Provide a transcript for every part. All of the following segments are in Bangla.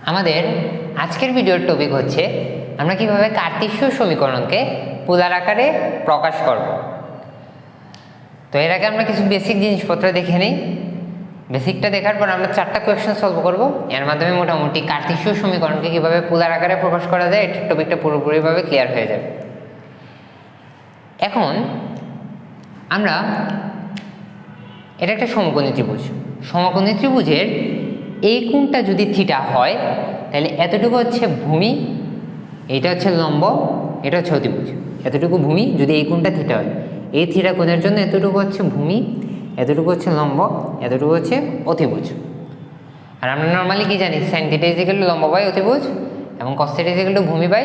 আমাদের আজকের ভিডিওর টপিক হচ্ছে আমরা কিভাবে কার্টেশীয় সমীকরণকে পোলার আকারে প্রকাশ করব। তো এর আগে আমরা কিছু বেসিক জিনিসপত্র দেখে নিই। বেসিকটা দেখার পর আমরা 4টা কোয়েশ্চেন সলভ করব। এর মাধ্যমে মোটামুটি কার্টেশীয় সমীকরণকে কিভাবে পোলার আকারে প্রকাশ করা যায় এটার টপিকটা পুরোপুরিভাবে ক্লিয়ার হয়ে যাবে। এখন আমরা এটা একটা সমকোণী ত্রিভুজ। সমকোণী ত্রিভুজের এই কোণটা যদি থিটা হয় তাহলে এতটুকু হচ্ছে ভূমি, এইটা হচ্ছে লম্ব, এটা হচ্ছে অতিভুজ। এতটুকু ভূমি যদি এই কোণটা থিটা হয়, এই থিটা কোণের জন্য এতটুকু হচ্ছে ভূমি, এতটুকু হচ্ছে লম্ব, এতটুকু হচ্ছে অতিভুজ। আর আমরা নর্মালি কি জানি, সাইন থিটা ইজিক্যাল টু লম্ব বাই অতিভুজ এবং কস থিটা ইজিক্যাল টু ভূমি বাই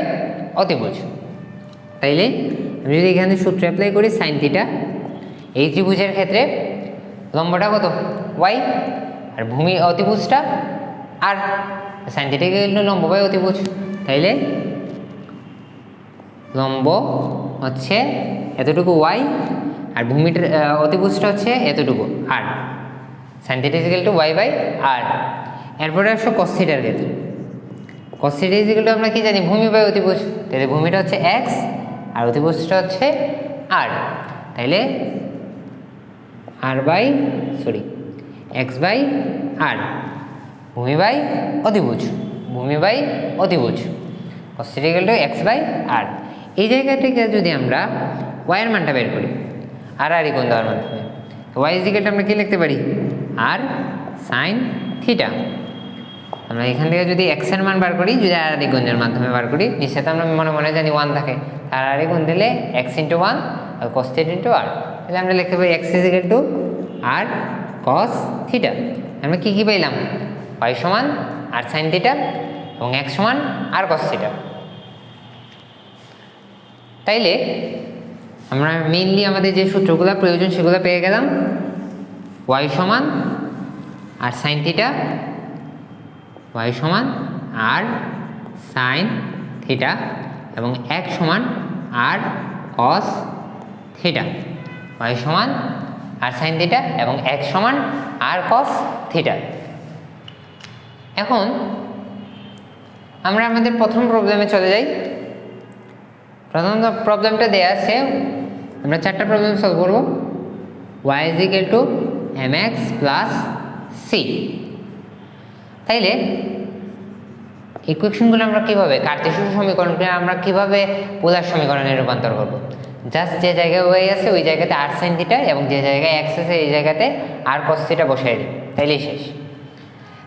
অতিভুজ। তাইলে আমি যদি এখানে সূত্র অ্যাপ্লাই করি, সাইন থিটা এই ত্রিভুজের ক্ষেত্রে লম্বটা কত ওয়াই আর ভূমি অতিভুজটা আর, সাইন থিটা ইজিক্যাল টু লম্ব বাই অতিভুজ। তাইলে লম্ব হচ্ছে এতটুকু ওয়াই আর ভূমিটার অতিভুজটা হচ্ছে এতটুকু আর, sine theta is equal to Y by R. এরপরে আসো কস থিটার ক্ষেত্রে, কস থিটা ইজিক্যাল টু আমরা কি জানি, ভূমি বাই অতিভুজ। তাহলে ভূমিটা হচ্ছে এক্স আর অতিভুজটা হচ্ছে আর, তাইলে এক্স বাই আর, ভূমি বাই অতিভুজ, ভূমি বাই অতিভুজ, cos theta is equal to X by R. এই জায়গা থেকে যদি আমরা ওয়াইয়ের মানটা বের করি আর আর কোণ দেওয়ার মাধ্যমে, ওয়াই ইজিক্যাল টু আমরা কি লিখতে পারি, আর সাইন থিটা। আমরা এখান থেকে যদি এক্সের মান বার করি, যদি আর গুণের মাধ্যমে বার করি, নিশ্চয়ই আমরা মনে মনে জানি 1 থাকে, আর আর গুণ দিলে এক্স ইন্টু 1 আর কস থিটা ইন্টু আর। তাহলে আমরা লিখতে পারি এক্স ইজিক্যাল টু আর কস থিটা। আমরা কী কী পেলাম, ওয়াই সমান আর সাইন থিটা এবং এক্স সমান আর কস থিটা। তাইলে আমরা মেইনলি আমাদের যে সূত্রগুলো প্রয়োজন সেগুলো পেয়ে গেলাম। ওয়াই সমান আর সাইন থিটা, ওয়াই সমান আর সাইন থিটা এবং এক সমান আর কস থিটা, ওয়াই সমান আর সাইন থিটা এবং এক সমান আর কস থিটা। এখন আমরা আমাদের প্রথম প্রবলেমে চলে যাই। প্রথম প্রবলেমটা দেওয়া আছে, আমরা 4টা প্রবলেম সলভ করব। Y is equal to M X plus C. তাইলে ইকুয়েশনগুলো আমরা কীভাবে, কার্টেশীয় সমীকরণকে আমরা কীভাবে পোলার সমীকরণে রূপান্তর করব। জাস্ট যে জায়গায় ওয়াই আছে ওই জায়গাতে আর সাইন থিটা এবং যে জায়গায় এক্স আছে এই জায়গাতে আর কস থিটা বসাই দিই, তাইলেই শেষ।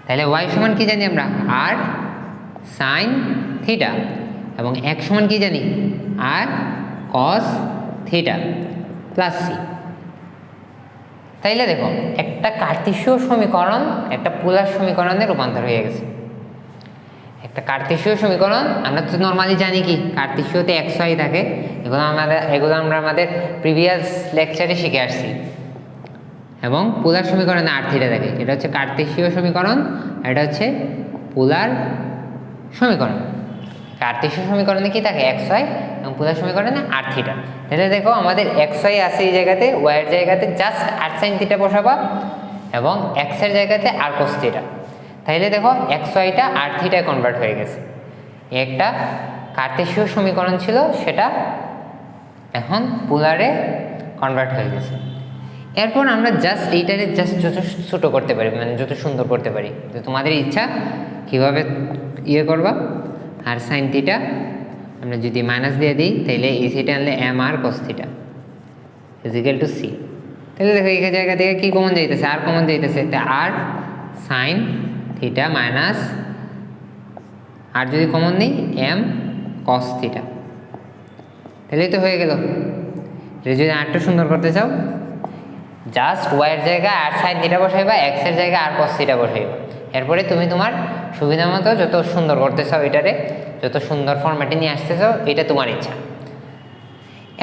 তাহলে ওয়াই সমান কি জানি আমরা, আর সাইন থিটা এবং এক সমান কি জানি, আর কস থিটা প্লাস সি। তাইলে দেখো একটা কার্টেশীয় সমীকরণ একটা পোলার সমীকরণে রূপান্তর হয়ে গেছে। একটা কার্টেশীয় সমীকরণ আমরা তো নর্মালি জানি কি, কার্টেশীয়তে এক্স ওয়াই থাকে, এগুলো আমরা আমাদের প্রিভিয়াস লেকচারে শিখে আসছি। এবং পোলার সমীকরণে আর থিটা থাকে, এটা হচ্ছে কার্টেশীয় সমীকরণ, এটা হচ্ছে পোলার সমীকরণ। কার্টেশীয় সমীকরণে কি থাকে, এক্স ওয়াই এবং পোলার সমীকরণে আর থিটা। তাহলে দেখো আমাদের এক্স ওয়াই আছে এই জায়গাতে, ওয়াইয়ের জায়গাতে জাস্ট আর সাইন থিটা বসাবা এবং এক্সের জায়গাতে আর কস থিটা। তাইলে দেখো এক্স ওয়াইটা আর থিটায় কনভার্ট হয়ে গেছে। একটা কার্টেশীয় সমীকরণ ছিল সেটা এখন পোলারে কনভার্ট হয়ে গেছে। এরপর আমরা জাস্ট এইটারে জাস্ট যত ছোটো করতে পারি, মানে যত সুন্দর করতে পারি, তো তোমাদের ইচ্ছা কীভাবে ইয়ে করবা। আর সাইন থিটা আমরা যদি মাইনাস দিয়ে দিই তাহলে এই থিটা আনলে M R cos theta is equal to C. তাহলে দেখো এই জায়গা থেকে কী কমন যাইতেছে, আর কমন যাইতেছে, আর সাইন থিটা মাইনাস আর যদি কমন নিই এম কস থিটা, তাহলেই তো হয়ে গেল। এটা যদি আরেকটু সুন্দর করতে চাও, জাস্ট ওয়াইয়ের জায়গায় আর সাইন থিটা বসাইবা, এক্সের জায়গায় আর কস থিটা বসাইবা। এরপরে তুমি তোমার সুবিধা মতো যত সুন্দর করতে চাও, এটারে যত সুন্দর ফরম্যাটে নিয়ে আসতে চাও, এটা তোমার ইচ্ছা।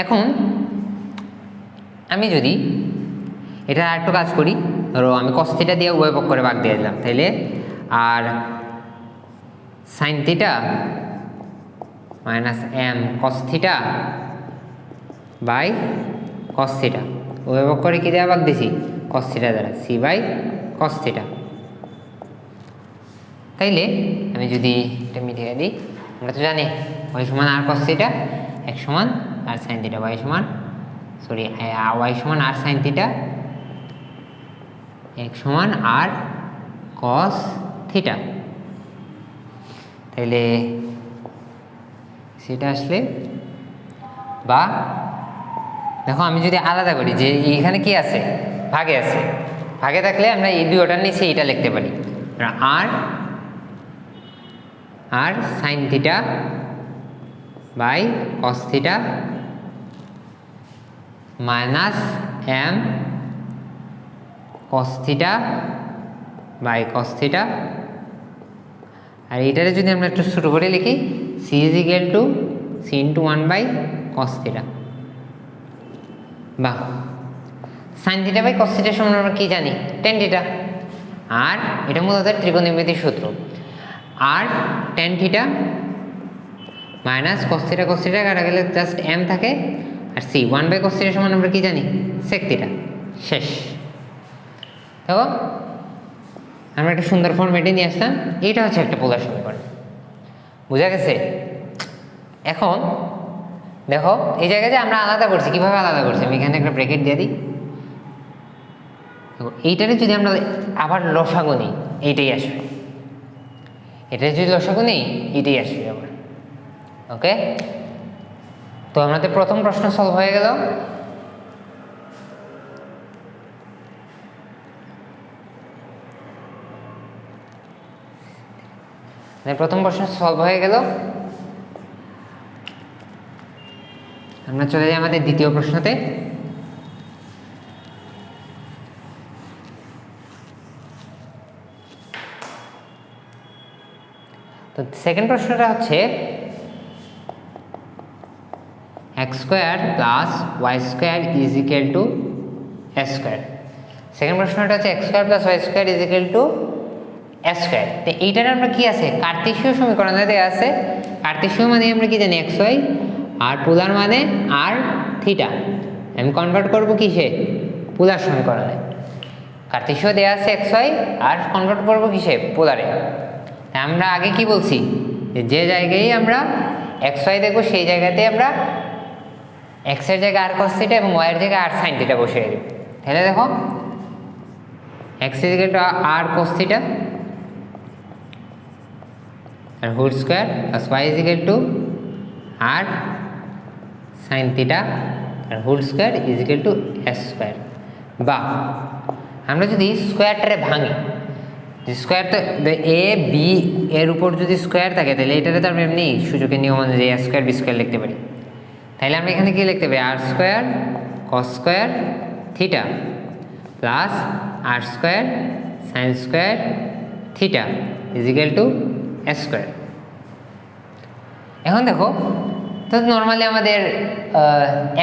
এখন আমি যদি এটা আর একটু কাজ করি, ধরো আমি কস থিটা দিয়ে উভয় পক্ষ করে ভাগ দিয়ে দিলাম, তাইলে R sine theta minus M cos theta by cos theta, উভয় পক্ষ করে কী দেওয়া ভাগ দিছি, কস থিটা দ্বারা, সি বাই কস থিটা। তাইলে আমি আমি যদি এটা মিটিয়ে দিই, আমরা তো জানি y সমান r cos থিটা, x সমান r sin থিটা, y সমান y সমান r sin থিটা, x সমান r cos থিটা। তাইলে সেটা আসলে বা দেখো আমি যদি আলাদা করি যে এখানে কি আছে, ভাগে আছে, ভাগে থাকলে আমরা এই দুটোটার নিচে এটা লিখতে পারি R sine theta by cos theta minus M cos theta by cos theta. আর এটারে যদি আমরা একটু ছোটো করে লিখি C is equal to C into 1 by cos theta. বাহ, সাইন থিটা বাই কস থিটার সমান আমরা কি জানি, টেন থিটা। আর এটা মূলত ত্রিকোণমিতির সূত্র। R tan theta minus cos theta, cos theta কাটা গেলে জাস্ট এম থাকে, আর সি 1 বাই কস থিটার সমান আমরা কি জানি, সেক থিটা। শেষ। দেখো আমরা একটা সুন্দর ফর্মেটে নিয়ে আসলাম, এইটা হচ্ছে একটা পোলার সমীকরণ। বোঝা গেছে? এখন দেখো এই জায়গায় যে আমরা আলাদা করছি, কিভাবে আলাদা করছি, আমি এখানে একটা ব্র্যাকেট দিয়ে দিই। এইটারে যদি আমরা আবার লসাগু নিই, এইটাই আসবে। এটা যদি লসাগু নিই, এইটাই আসবে আবার। ওকে, তো আমাদের প্রথম প্রশ্ন সলভ হয়ে গেল। প্রথম প্রশ্ন সলভ হয়ে গেল। আমরা চলে যাই আমাদের দ্বিতীয় প্রশ্নতে। তো সেকেন্ড প্রশ্নটা হচ্ছে X square plus Y square is equal to S square. Second প্রশ্নটা হচ্ছে X square plus Y square is equal to S square. তো এইটার আমরা কি আছে, কার্তেশীয় সমীকরণে দেওয়া আছে। কার্তেশীয় মানে আমরা কি জানি, এক্স ওয়াই, আর পোলার মানে আর থিটা। আমি কনভার্ট করবো কিসে, পোলার সমীকরণে। কার্তেশীয় দেওয়া আছে এক্স ওয়াই, আর কনভার্ট করবো কিসে, পোলারে। আমরা আগে কি বলছি, যে জায়গায় আমরা এক্স ওয়াই দেখবো সেই জায়গাতে আমরা এক্সের জায়গায় আর কস থিটা এবং ওয়াইয়ের জায়গায় আর সাইন থিটা বসিয়ে দেব। তাহলে দেখো X is equal to R cos theta আর whole square plus Y is equal to R sine theta আর whole square is equal to S square. বা আমরা যদি স্কোয়ারটারে ভাঙি, যে স্কোয়ারটা এ বি এর উপর যদি স্কোয়ার থাকে, তাহলে এটাতে তো আমরা এমনি সূচকের নিয়ম অনুযায়ী এ স্কোয়ার বি স্কোয়ার লিখতে পারি। তাহলে আমরা এখানে কি লিখতে পারি, R square cos square theta plus R square sine square theta is equal to S square. এখন দেখো, তো নর্মালি আমাদের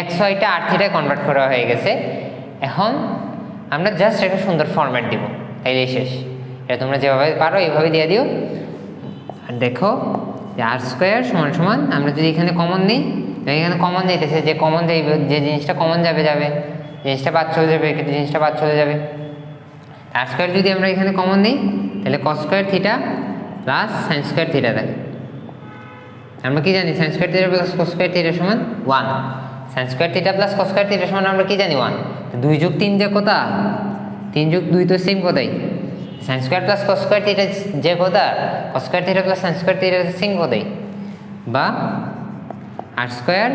এক্স ওয়াইটা আর থিটায় কনভার্ট করা হয়ে গেছে। এখন আমরা জাস্ট একটা সুন্দর ফরম্যাট দিব, তাইলেই শেষ। এটা তোমরা যেভাবে পারো এইভাবে দিয়ে দিও। আর দেখো যে আর স্কোয়ার সমান সমান, আমরা যদি এখানে কমন নিই, এখানে কমন নিতেছে, যে কমন যে জিনিসটা কমন যাবে জিনিসটা বাদ চলে যাবে, এক্ষেত্রে জিনিসটা বাদ চলে যাবে। আর স্কোয়ার যদি আমরা এখানে কমন নিই, তাহলে কস square theta plus sine square theta থাকে। আমরা কি জানি, sign square theta plus cos square theta সমান 1। Sign square theta plus cos square theta সমান আমরা কি জানি 1। 2 যোগ 3 যে কথা, 3 যোগ 2 তো সেম কথাই। Sine square plus cos square theta যে কথা, cos square theta plus sine square theta same কথাই। বা r square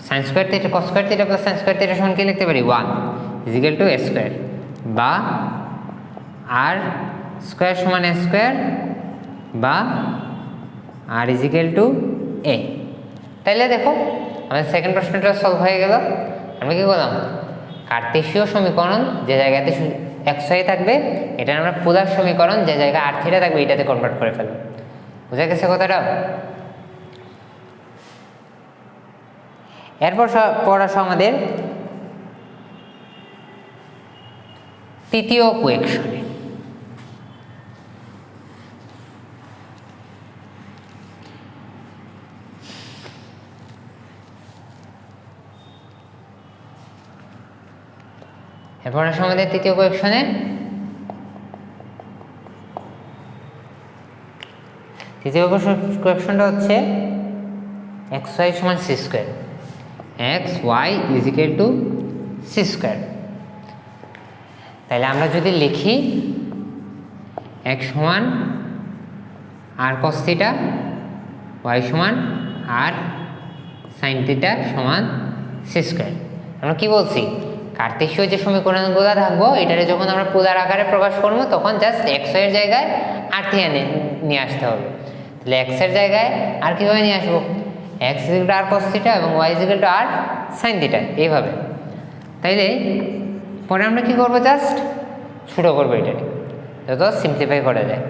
sine square theta cos square theta plus sine square theta সমান কি লিখতে পারি, 1 is equal to a square. বা আর স্কোয়ার সমান এ স্কোয়ার বা r is equal to a. তাইলে দেখো আমাদের সেকেন্ড প্রশ্নটা সলভ হয়ে গেল। আমরা কি করলাম, কার্তেশীয় সমীকরণ যে জায়গাতে এক্স ওয়াই থাকবে, এটা আমরা পোলার সমীকরণ যে জায়গায় আর থিটা থাকবে এটাতে কনভার্ট করে ফেলবো। বুঝা গেছে কথাটা? এরপর পড়াশো আমাদের তৃতীয় কোয়েকশনে। এরপর আসো আমাদের তৃতীয় কোয়েকশনে। তৃতীয় কোয়েশ্চনটা হচ্ছে এক্স ওয়াই সমান C square, X Y is equal to C square. তাহলে আমরা যদি লিখি এক্স সমান আর কস থিটা, ওয়াই সমান আর সাইন থিটা সমান সি স্কোয়ার। আমরা কি বলছি, কার্তেশীয় যে সমীকরণগুলো থাকবো এটারে যখন আমরা পোলার আকারে প্রকাশ করবো তখন জাস্ট এক্স এর জায়গায় আর থিটা নিয়ে আসতে হবে। তাহলে এক্স এর জায়গায় আর কীভাবে নিয়ে আসবো, x is equal to R cos theta এবং y is equal to R sine theta, এইভাবে। তাইলে পরে আমরা কি করবো, জাস্ট ছোটো করবো এটাকে, যত সিম্পলিফাই করা যায়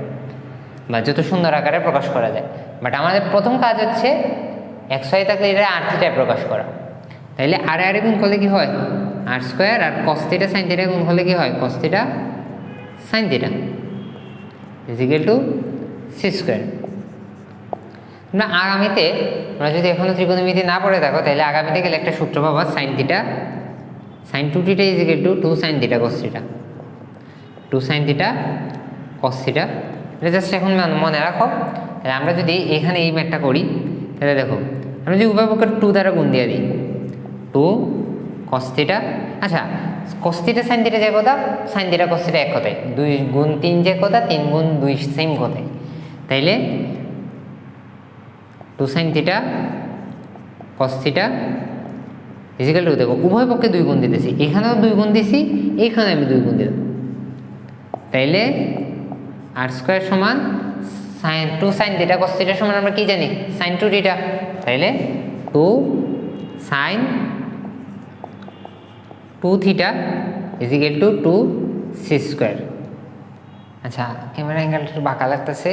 বা যত সুন্দর আকারে প্রকাশ করা যায়। বাট আমাদের প্রথম কাজ হচ্ছে এক্স ওয়াই থাকলে এটা আর থিটায় প্রকাশ করা। তাইলে আর আর গুণ করলে কি হয়, R square, R cos theta sine theta গুণ করলে কি হয়, cos theta sine theta is equal to C square. তোমরা আগামীতে, তোমরা যদি এখনও ত্রিকোণমিতি না পড়ে থাকো তাহলে আগামীতে গেলে একটা সূত্র পাবা, sine theta sine 2 theta is equal to 2 sine theta cos theta, 2 sine theta cos theta. এটা জাস্ট এখন মনে রাখো। তাহলে আমরা যদি এখানে এই ম্যাথটা করি তাহলে দেখো, আমরা যদি উভয় পক্ষের 2 দ্বারা গুণ দিয়ে দিই, 2 কস থিটা, আচ্ছা কস থিটা সাইন থিটা যে কথা, সাইন থিটা কস থিটা এক কথায়, 2 গুণ 3 যে কথা, 3 গুণ 2 সেম কথায়। তাইলে 2 sine theta cos theta is equal to, দেখো উভয় পক্ষে 2 গুণ দিতেছি, এখানেও 2 গুণ দিছি, এইখানে আমি 2 গুণ দিলাম। তাইলে আর স্কোয়ার সমান sine 2 sine theta cos theta সমান আমরা কি জানি, সাইন 2 থিটা। তাইলে 2 sine 2 theta is equal to 2 c square. আচ্ছা ক্যামেরা অ্যাঙ্গেলটা একটু বাঁকা লাগতেছে,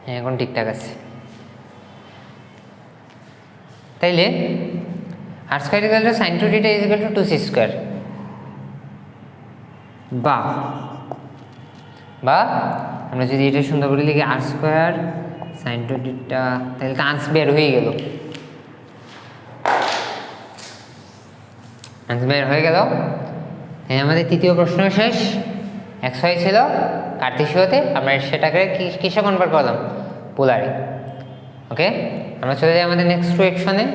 হ্যাঁ এখন ঠিকঠাক আছে। তাইলে r square equal to sine 2 theta is equal to 2 c square, বা আমরা যদি এটা সুন্দর করে লিখি আর স্কোয়ার সাইন 2 থিটা, তাহলে তো আনসার বের হয়ে গেল, আনসার বের হয়ে গেল। আমাদের তৃতীয় প্রশ্ন শেষ। এক্স ওয়াই ছিল কার্তেশীয়তে, আমরা সেটাকে কিসে কনভার্ট করলাম, পোলারে। ওকে, আমরা চলে যাই আমাদের নেক্সট কোয়েকশনে।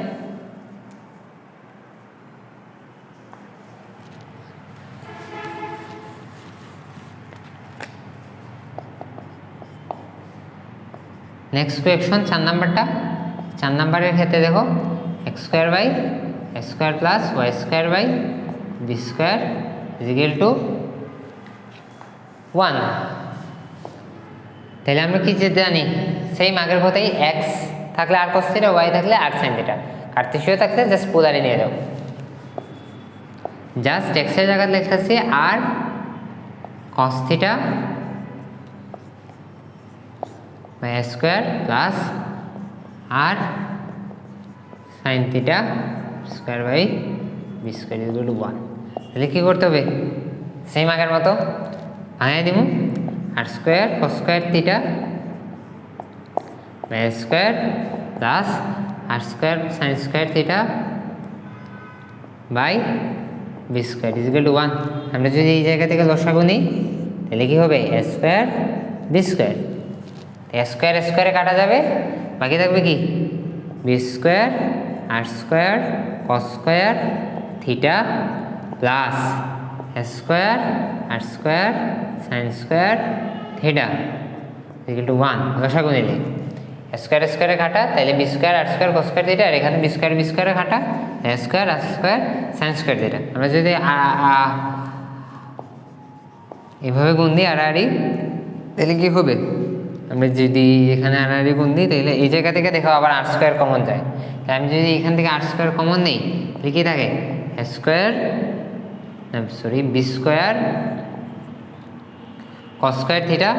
নেক্সট কোয়েকশন 4 নাম্বারটা। 4 নাম্বারের ক্ষেত্রে দেখো x square by x square plus Y square by b square is equal to 1। তাহলে আমরা কি যে জানি, সেম আগের কথাই, এক্স থাকলে আর কস থিটা, ওয়াই থাকলে আর সাইন থিটা, কার্তেশীয় থাকলে জাস্ট পোলারে নিয়ে যাও। জাস্ট এক্সের জায়গায় লিখতেছি r cos theta by square plus r sine theta square by b square is equal to 1। তাহলে কী করতে হবে, সেম আগের মতো ভাঙাই দিব, r square cos square theta by square plus R square sine square theta by b square is equal to 1। আমরা যদি এই জায়গা থেকে লসাগু নিই তাহলে কী হবে, a square b square, square স্কোয়ারে কাটা যাবে, বাকি থাকবে কি b square r square cos square theta plus square r square sine square theta equal to 1। লসাগু নিলে স্কোয়ার স্কোয়ারে কাটা, তাহলে b square r square cos square theta, আর এখানে বি স্কোয়ারে কাটা, square r square sine square theta. আমরা যদি এভাবে গুণ দিই আড়াআড়ি, তাহলে কী হবে, আমরা যদি এখানে আড়াআড়ি গুণ দিই তাহলে এই জায়গা থেকে দেখো আবার আর স্কোয়ার কমন যায়। তাহলে আমি যদি এখান থেকে আর স্কোয়ার কমন নিই তাহলে কী থাকে, square sorry b square cos square theta,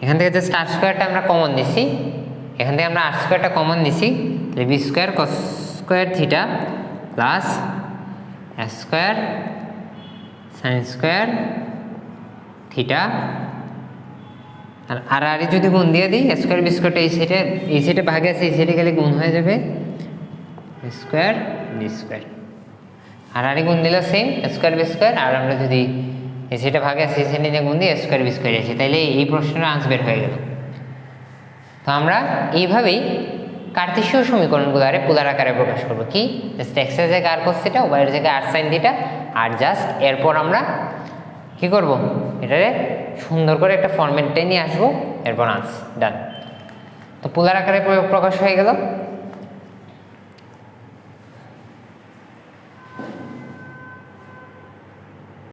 এখান থেকে জাস্ট আর স্কোয়ারটা আমরা কমন নিছি, এখান থেকে আমরা আর স্কোয়ারটা কমন নিছি, তাহলে b square cos square theta plus square sine square theta r আর যদি গুণ দিয়ে দিই স্কোয়ার বি স্কোয়ারটা এই সাইডে ভাগে আছে, এই সাইডে গেলে গুণ হয়ে যাবে স্কোয়ার বি স্কোয়ার। আর গুণ দিলে সেম স্কোয়ার বি স্কোয়ার। আর আমরা যদি এই সাইডে ভাগে আছে এই সাইডে গুণ দিয়ে স্কোয়ার বি স্কোয়ার আসে, তাইলে এই প্রশ্নের আনসার বের হয়ে গেল। তো আমরা এইভাবেই কার্তেশীয় সমীকরণগুলো আরে পোলার আকারে প্রকাশ করবো। কি জাস্ট এক্স এর জায়গায় আর cos থিটা, ওয়াই এর জায়গায় আর sin থিটা, আর জাস্ট এরপর আমরা কি করব, এটারে সুন্দর করে একটা ফরম্যাটে নিয়ে আসবো, এরপর আনসার ডান। তো পোলার আকারে প্রকাশ হয়ে গেল।